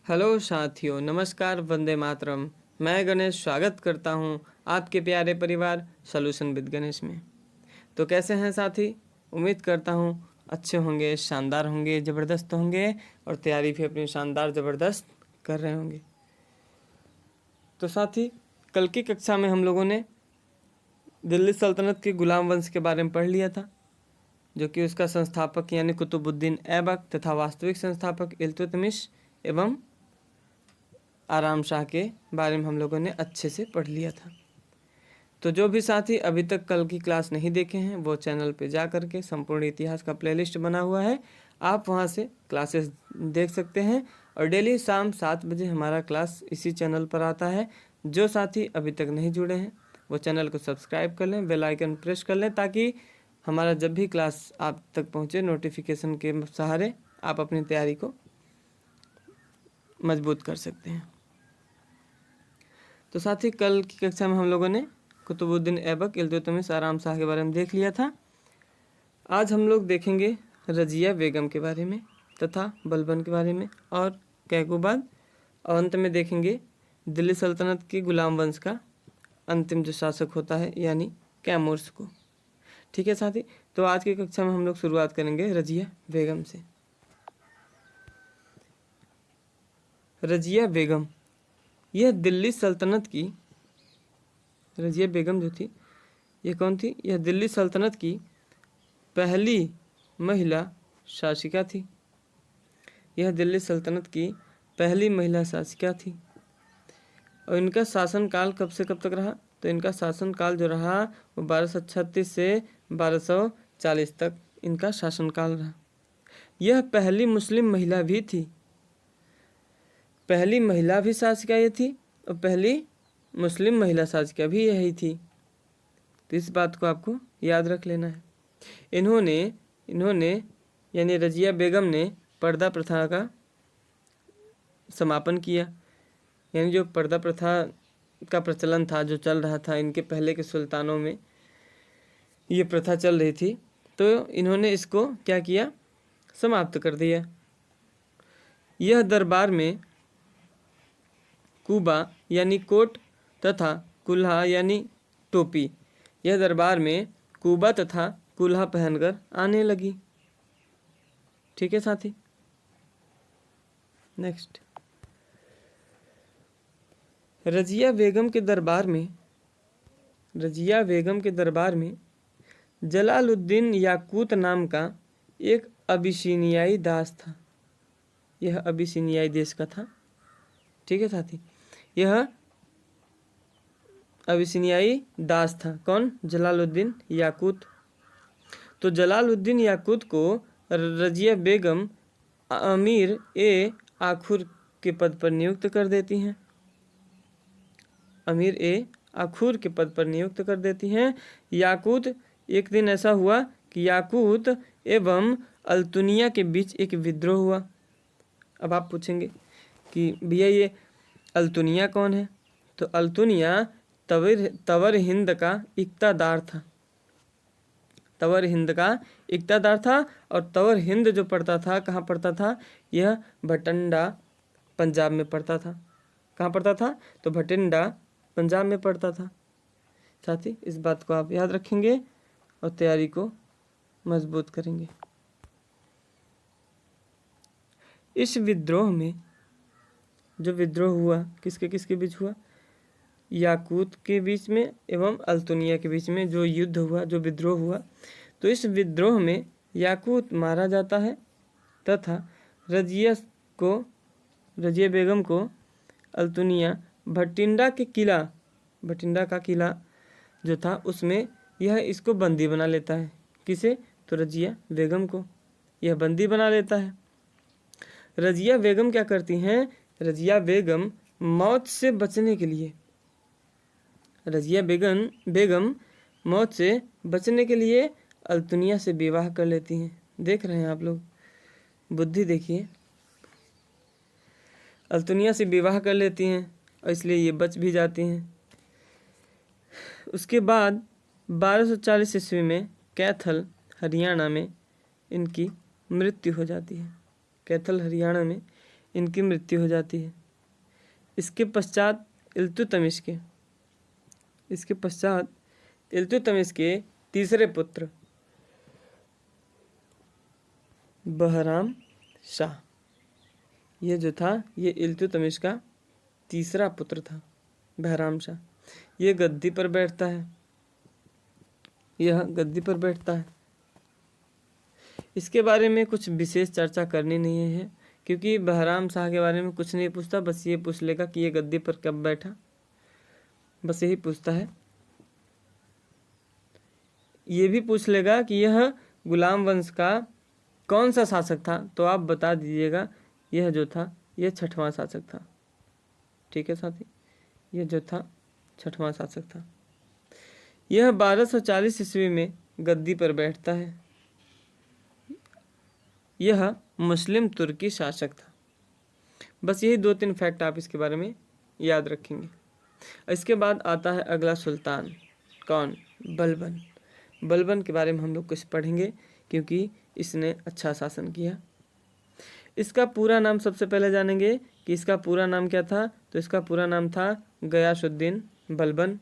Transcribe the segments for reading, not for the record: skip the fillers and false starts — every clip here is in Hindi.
हेलो साथियों, नमस्कार, वंदे मातरम। मैं गणेश स्वागत करता हूं आपके प्यारे परिवार सॉल्यूशन विद गणेश में। तो कैसे हैं साथी? उम्मीद करता हूं अच्छे होंगे, शानदार होंगे, ज़बरदस्त होंगे और तैयारी भी अपनी शानदार ज़बरदस्त कर रहे होंगे। तो साथी, कल की कक्षा में हम लोगों ने दिल्ली सल्तनत के गुलाम वंश के बारे में पढ़ लिया था, जो कि उसका संस्थापक यानी कुतुबुद्दीन ऐबक तथा वास्तविक संस्थापक इल्तुतमिश एवं आराम शाह के बारे में हम लोगों ने अच्छे से पढ़ लिया था। तो जो भी साथी अभी तक कल की क्लास नहीं देखे हैं वो चैनल पे जा कर के संपूर्ण इतिहास का प्लेलिस्ट बना हुआ है, आप वहां से क्लासेस देख सकते हैं। और डेली शाम 7 बजे हमारा क्लास इसी चैनल पर आता है। जो साथी अभी तक नहीं जुड़े हैं वो चैनल को सब्सक्राइब कर लें, बेल आइकन प्रेस कर लें, ताकि हमारा जब भी क्लास आप तक पहुँचे नोटिफिकेशन के सहारे आप अपनी तैयारी को मजबूत कर सकते हैं। तो साथ ही कल की कक्षा में हम लोगों ने कुतुबुद्दीन ऐबक इल्तुतमिश आराम शाह के बारे में देख लिया था। आज हम लोग देखेंगे रजिया बेगम के बारे में तथा बलबन के बारे में और कैकुबाद, और अंत में देखेंगे दिल्ली सल्तनत के गुलाम वंश का अंतिम जो शासक होता है यानी कैमूर्स को। ठीक है साथी, तो आज की कक्षा में हम लोग शुरुआत करेंगे रजिया बेगम से। रजिया बेगम, यह दिल्ली सल्तनत की, रजिया बेगम जो थी ये कौन थी? यह दिल्ली सल्तनत की पहली महिला शासिका थी। यह दिल्ली सल्तनत की पहली महिला शासिका थी। और इनका शासनकाल कब से कब तक रहा? तो इनका शासनकाल जो रहा वो 1236 से 1240 तक इनका शासनकाल रहा। यह पहली मुस्लिम महिला भी थी, पहली महिला भी शासिका ये थी और पहली मुस्लिम महिला शासिका भी यही थी। तो इस बात को आपको याद रख लेना है। इन्होंने यानी रजिया बेगम ने पर्दा प्रथा का समापन किया। यानी जो पर्दा प्रथा का प्रचलन था, जो चल रहा था इनके पहले के सुल्तानों में, ये प्रथा चल रही थी, तो इन्होंने इसको क्या किया? समाप्त कर दिया। यह दरबार में कुबा यानी कोट तथा कुल्हा यानी टोपी, यह दरबार में कुबा तथा कुल्हा पहनकर आने लगी। ठीक है साथी, नेक्स्ट। रजिया बेगम के दरबार में जलालुद्दीन याकूत नाम का एक अबिसिनियाई दास था। यह अबिसिनियाई देश का था। ठीक है साथी, यह अबिसिनियाई दास था। कौन? जलालुद्दीन याकूत। तो जलालुद्दीन याकूत को रजिया बेगम अमीर ए आखुर के पद पर नियुक्त कर देती हैं। अमीर ए आखुर के पद पर नियुक्त कर देती हैं। याकूत, एक दिन ऐसा हुआ कि याकूत एवं अल्तुनिया के बीच एक विद्रोह हुआ। अब आप पूछेंगे कि भैया ये अल्तुनिया कौन है? तो अल्तुनिया तवर हिंद का इक्तादार था। तवर हिंद का इक्तादार था। और तवर हिंद जो पड़ता था, कहाँ पड़ता था? यह भटिंडा पंजाब में पड़ता था। कहाँ पड़ता था? तो भटिंडा पंजाब में पड़ता था। साथी, इस बात को आप याद रखेंगे और तैयारी को मजबूत करेंगे। इस विद्रोह में जो विद्रोह हुआ, किसके किसके बीच हुआ? याकूत के बीच में एवं अल्तुनिया के बीच में जो युद्ध हुआ, जो विद्रोह हुआ, तो इस विद्रोह में याकूत मारा जाता है तथा रजिया बेगम को अल्तुनिया भटिंडा का किला जो था उसमें यह इसको बंदी बना लेता है। किसे? तो रजिया बेगम को यह बंदी बना लेता है। रजिया बेगम क्या करती हैं? रजिया बेगम मौत से बचने के लिए, रजिया बेगम मौत से बचने के लिए अल्तुनिया से विवाह कर लेती हैं। देख रहे हैं आप लोग, बुद्धि देखिए। अल्तुनिया से विवाह कर लेती हैं और इसलिए ये बच भी जाती हैं। उसके बाद 1240 ईस्वी में कैथल हरियाणा में इनकी मृत्यु हो जाती है। कैथल हरियाणा में इनकी मृत्यु हो जाती है। इसके पश्चात इल्तुतमिश के तीसरे पुत्र बहराम शाह, ये जो था ये इल्तुतमिश का तीसरा पुत्र था बहराम शाह। यह गद्दी पर बैठता है। इसके बारे में कुछ विशेष चर्चा करनी नहीं है, क्योंकि बहराम शाह के बारे में कुछ नहीं पूछता, बस ये पूछ लेगा कि ये गद्दी पर कब बैठा, बस यही पूछता है। ये भी पूछ लेगा कि यह गुलाम वंश का कौन सा शासक था, तो आप बता दीजिएगा यह जो था यह 6वां शासक था। ठीक है साथी, यह जो था 6वां शासक था। यह 1240 ईस्वी में गद्दी पर बैठता है। यह मुस्लिम तुर्की शासक था। बस यही 2-3 फैक्ट आप इसके बारे में याद रखेंगे। इसके बाद आता है अगला सुल्तान, कौन? बलबन। बलबन के बारे में हम लोग कुछ पढ़ेंगे, क्योंकि इसने अच्छा शासन किया। इसका पूरा नाम सबसे पहले जानेंगे कि इसका पूरा नाम क्या था। तो इसका पूरा नाम था गयासुद्दीन बलबन।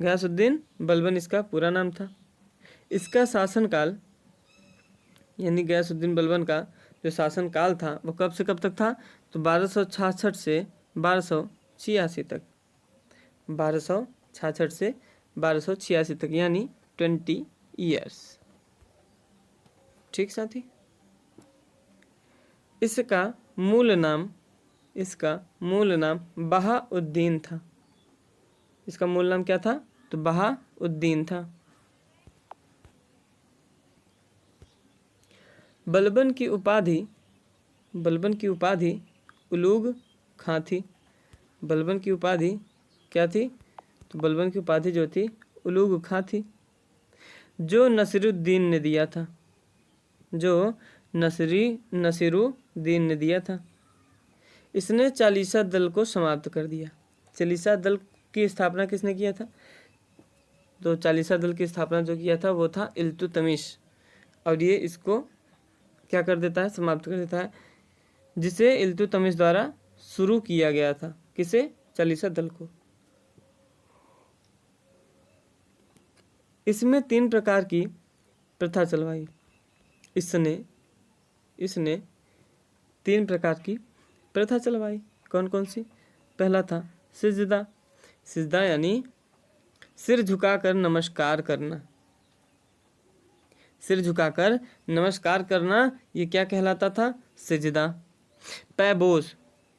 गयासुद्दीन बलबन इसका पूरा नाम था। इसका शासनकाल, यानी गयासुद्दीन बलबन का जो शासनकाल था वो कब से कब तक था? तो 1266 से 1286 तक। 1266 से 1286 तक, यानी 20 ईयर्स। ठीक साथी, इसका मूल नाम बहाउद्दीन था। इसका मूल नाम क्या था? तो बहाउद्दीन था। बलबन की उपाधि उलूग खां थी। बलबन की उपाधि क्या थी? तो बलबन की उपाधि जो थी उलूग खां थी, जो नसीरुद्दीन ने दिया था। नसीरुद्दीन ने दिया था। इसने चालीसा दल को समाप्त कर दिया। चालीसा दल की स्थापना किसने किया था? तो चालीसा दल की स्थापना जो किया था वो था इल्तुतमिश, और ये इसको क्या कर देता है? समाप्त कर देता है, जिसे इल्तुतमिश द्वारा शुरू किया गया था। किसे? चालीसा दल को। इसमें 3 प्रकार की प्रथा चलवाई। इसने 3 प्रकार की प्रथा चलवाई। कौन कौन सी? पहला था सिजदा। सिजदा यानी सिर झुकाकर नमस्कार करना। सिर झुकाकर नमस्कार करना, ये क्या कहलाता था? सिजदा। पैबोस,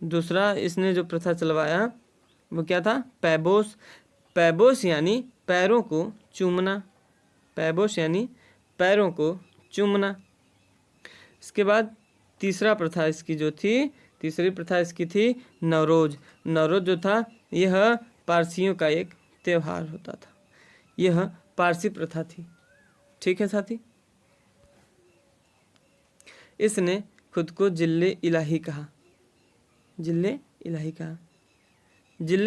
दूसरा इसने जो प्रथा चलवाया वो क्या था? पैबोस। पैबोस यानी पैरों को चूमना। पैबोस यानी पैरों को चूमना। इसके बाद तीसरी प्रथा इसकी थी नवरोज। नवरोज जो था यह पारसियों का एक त्यौहार होता था। यह पारसी प्रथा थी। ठीक है साथी, इसने खुद को जिल्ले इलाही कहा। जिल्ले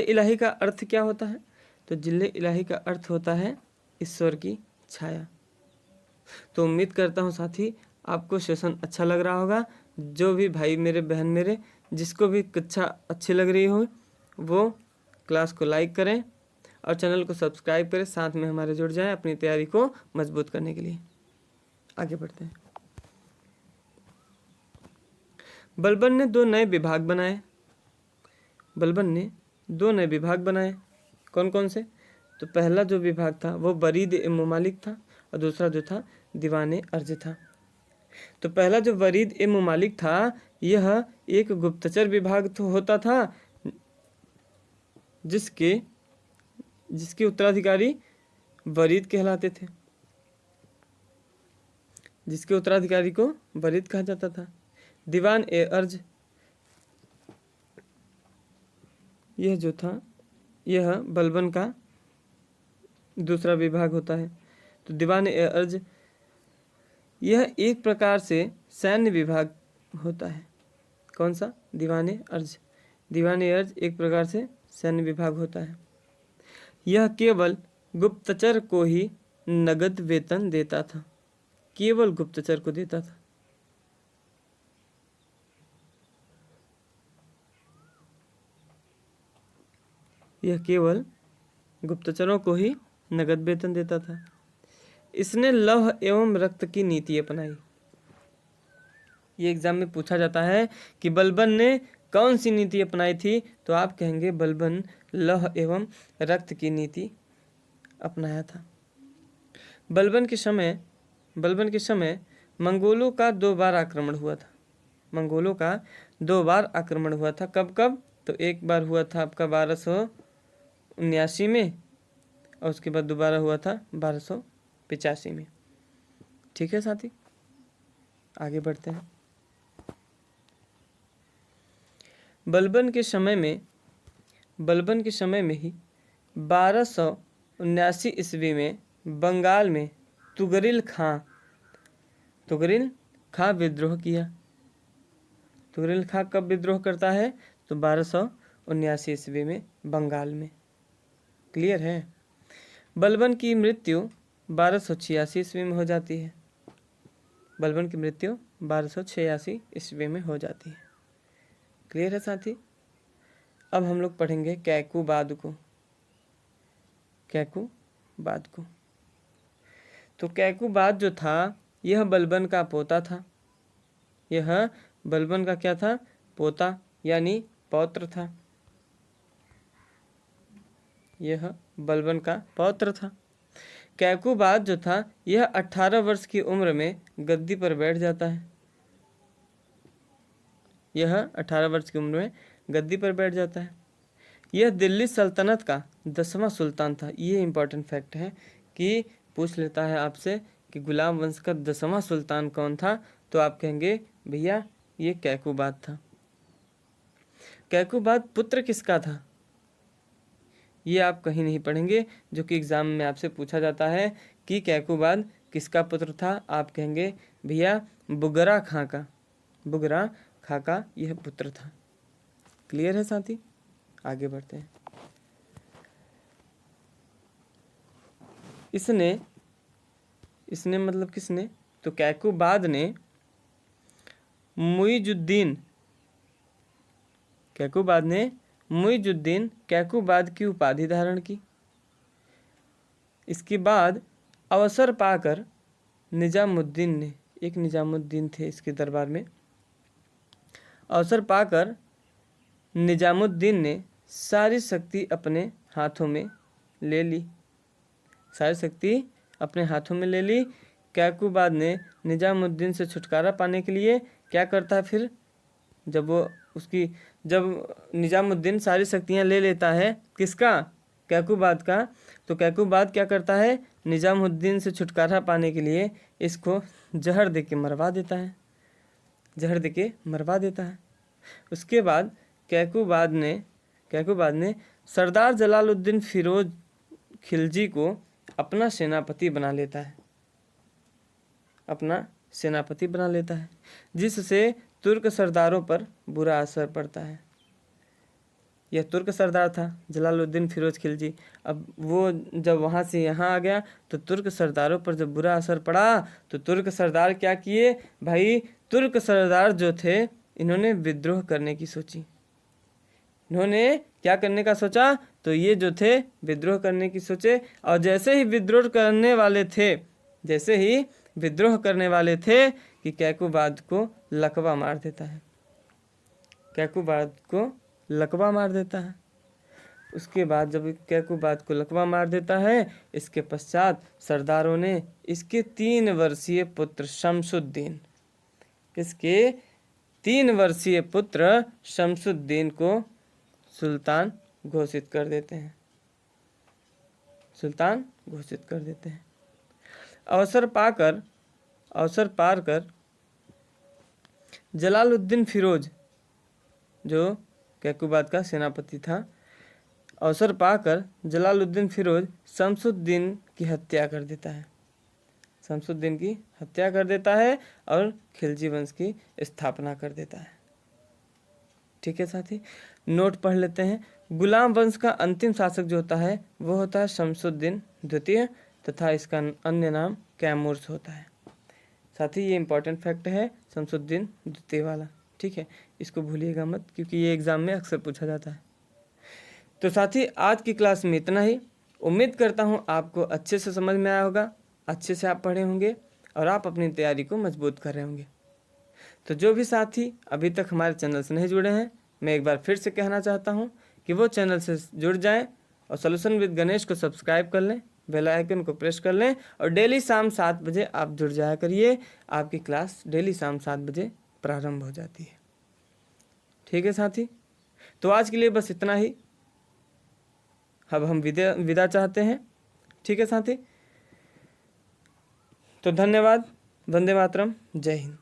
इलाही का अर्थ क्या होता है? तो जिल्ले इलाही का अर्थ होता है ईश्वर की छाया। तो उम्मीद करता हूँ साथी आपको सेशन अच्छा लग रहा होगा। जो भी भाई मेरे, बहन मेरे, जिसको भी कक्षा अच्छी लग रही हो वो क्लास को लाइक करें और चैनल को सब्सक्राइब करें, साथ में हमारे जुड़ जाएं अपनी तैयारी को मजबूत करने के लिए। आगे बढ़ते हैं। बलबन ने 2 नए विभाग बनाए। कौन कौन से? तो पहला जो विभाग था वो बरीद ए मुमालिक था, और दूसरा जो था दीवाने अर्ज था। तो पहला जो बरीद ए मुमालिक था यह एक गुप्तचर विभाग तो होता था, जिसके उत्तराधिकारी बरीद कहलाते थे। जिसके उत्तराधिकारी को बरीद कहा जाता था। दीवान ए अर्ज, यह जो था यह बलबन का दूसरा विभाग होता है। तो दीवान ए अर्ज यह एक प्रकार से सैन्य विभाग होता है। कौन सा? दीवान ए अर्ज। दीवान ए अर्ज एक प्रकार से सैन्य विभाग होता है। यह केवल गुप्तचर को ही नगद वेतन देता था। केवल गुप्तचर को देता था। यह केवल गुप्तचरों को ही नगद वेतन देता था। इसने लौह एवं रक्त की नीति अपनाई। ये एग्जाम में पूछा जाता है कि बलबन ने कौन सी नीति अपनाई थी, तो आप कहेंगे बलबन लौह एवं रक्त की नीति अपनाया था। बलबन के समय मंगोलों का 2 बार आक्रमण हुआ था। मंगोलों का 2 बार आक्रमण हुआ था। कब कब? तो एक बार हुआ था आपका 1279 में, और उसके बाद दोबारा हुआ था 1285 में। ठीक है साथी, आगे बढ़ते हैं। बलबन के समय में ही 1279 ईस्वी में बंगाल में तुगरिल खां विद्रोह किया। तुगरिल खां कब विद्रोह करता है? तो 1279 ईस्वी में बंगाल में। क्लियर है? बलबन की मृत्यु 1286 ईस्वी में हो जाती है। बलबन की मृत्यु 1286 ईस्वी में हो जाती है। क्लियर है साथी? अब हम लोग पढ़ेंगे कैकुबाद को। तो कैकुबाद जो था यह बलबन का पोता था। यह बलबन का क्या था? पोता यानी पौत्र था। यह बलबन का पौत्र था। कैकुबाद जो था यह 18 वर्ष की उम्र में गद्दी पर बैठ जाता है। यह 18 वर्ष की उम्र में गद्दी पर बैठ जाता है। यह दिल्ली सल्तनत का 10वां सुल्तान था। ये इंपॉर्टेंट फैक्ट है कि पूछ लेता है आपसे कि गुलाम वंश का 10वां सुल्तान कौन था, तो आप कहेंगे भैया ये कैकुबाद था। कैकुबाद पुत्र किसका था? ये आप कहीं नहीं पढ़ेंगे, जो कि एग्जाम में आपसे पूछा जाता है कि कैकुबाद किसका पुत्र था। आप कहेंगे भैया बुगरा खां का यह पुत्र था। क्लियर है साथी? आगे बढ़ते हैं। इसने मतलब किसने? तो कैकुबाद ने मुइजुद्दीन कैकुबाद की उपाधि धारण की। इसके बाद अवसर पाकर निजामुद्दीन थे इसके दरबार में। अवसर पाकर निजामुद्दीन ने सारी शक्ति अपने हाथों में ले ली। कैकुबाद ने निजामुद्दीन से छुटकारा पाने के लिए क्या करता है फिर? जब निजामुद्दीन सारी शक्तियां ले लेता है, किसका? कैकुबाद का। तो कैकुबाद क्या करता है? निजामुद्दीन से छुटकारा पाने के लिए इसको जहर दे के मरवा देता है। उसके बाद कैकुबाद ने सरदार जलालुद्दीन फिरोज खिलजी को अपना सेनापति बना लेता है, जिससे तुर्क सरदारों पर बुरा असर पड़ता है। यह तुर्क सरदार था जलालुद्दीन फिरोज खिलजी। अब वो जब वहाँ से यहाँ आ गया तो तुर्क सरदारों पर जब बुरा असर पड़ा तो तुर्क सरदार क्या किए भाई? तुर्क सरदार जो थे इन्होंने विद्रोह करने की सोची। इन्होंने क्या करने का सोचा? तो ये जो थे विद्रोह करने की सोचे, और जैसे ही विद्रोह करने वाले थे कि कैकुबाद को लकवा मार देता है। उसके बाद जब कैकुबाद को लकवा मार देता है, इसके पश्चात सरदारों ने इसके 3 वर्षीय पुत्र शमसुद्दीन को सुल्तान घोषित कर देते हैं। अवसर पाकर जलालुद्दीन फिरोज, जो कैकुबाद का सेनापति था, अवसर पाकर जलालुद्दीन फिरोज शमसुद्दीन की हत्या कर देता है और खिलजी वंश की स्थापना कर देता है। ठीक है साथी, नोट पढ़ लेते हैं। गुलाम वंश का अंतिम शासक जो होता है वो होता है शमसुद्दीन द्वितीय, तथा इसका अन्य नाम कैमूर्स होता है। साथी ये इंपॉर्टेंट फैक्ट है शमसुद्दीन द्वितीय वाला। ठीक है, इसको भूलिएगा मत, क्योंकि ये एग्जाम में अक्सर पूछा जाता है। तो साथी आज की क्लास में इतना ही। उम्मीद करता हूँ आपको अच्छे से समझ में आया होगा, अच्छे से आप पढ़े होंगे और आप अपनी तैयारी को मजबूत कर रहे होंगे। तो जो भी साथी अभी तक हमारे चैनल से नहीं जुड़े हैं, मैं एक बार फिर से कहना चाहता हूँ कि वो चैनल से जुड़ जाएं और सॉल्यूशन विद गणेश को सब्सक्राइब कर लें, बेल आइकन को प्रेस कर लें और डेली शाम 7 बजे आप जुड़ जाया करिए। आपकी क्लास डेली शाम 7 बजे प्रारंभ हो जाती है। ठीक है साथी, तो आज के लिए बस इतना ही। अब हम विदा चाहते हैं। ठीक है साथी, तो धन्यवाद। वंदे मातरम। जय हिंद।